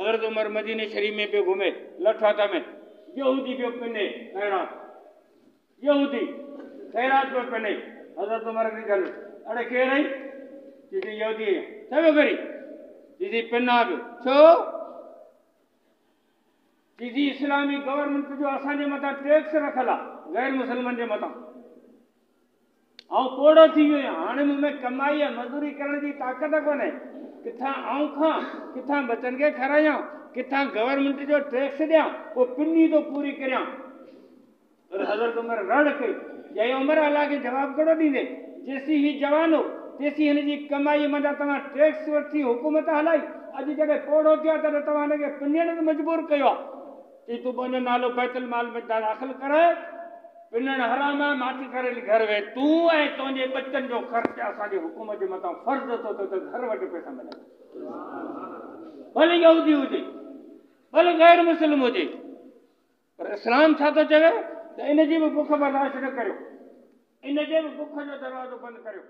हज़रत उमर मदीने शरीफ में पियो घुमे लठवाता में यहूदी पियो पिने खैरात यहूदी खैरात पियो पिने हज़रत उमर की गल अरे केर आई चीज़ी यहूदी छो करी चीज़ी पिना पियो छो चीज़ी इस्लामी गवर्नमेंट जो असांजे मथां टैक्स रखल आहे गैर मुसलमान जे मथां आउं कोड़ो थी वियो आहियां हाणे मूं में कमाई आहे मज़दूरी करण जी ताक़त कोन्हे किथां आऊं खां किथां बचनि खे खारायां किथां गवर्नमेंट जो टैक्स ॾियां पोइ पिनी थो पूरी करियां पर हज़रत उमर रण कई चई उमर अलाह खे जवाबु कहिड़ो ॾींदे जेसीं ही जवान हो तेसीं हिन जी कमाई मथां तव्हां टैक्स वठी हुकूमत हलाई अॼु जॾहिं कोड़ो थियो आहे तॾहिं तव्हां हिनखे पिनण ते मजबूर कयो आहे चई तूं पंहिंजो नालो बैतुल माल में दाख़िल करे पिनण हराम आहे माटी करे घर वे तूं ऐं तुंहिंजे बचनि जो ख़र्च असांजे हुकूमत जे मथां फर्ज़ थो त घर वटि पैसा मिलनि भले यहूदी हुजे भले गैर मुस्लिम हुजे पर इस्लाम छा थो चवे त इन जी बि बुख बर्दाश्त न करियो इन जे बि बुख जो दरवाज़ो बंदि करियो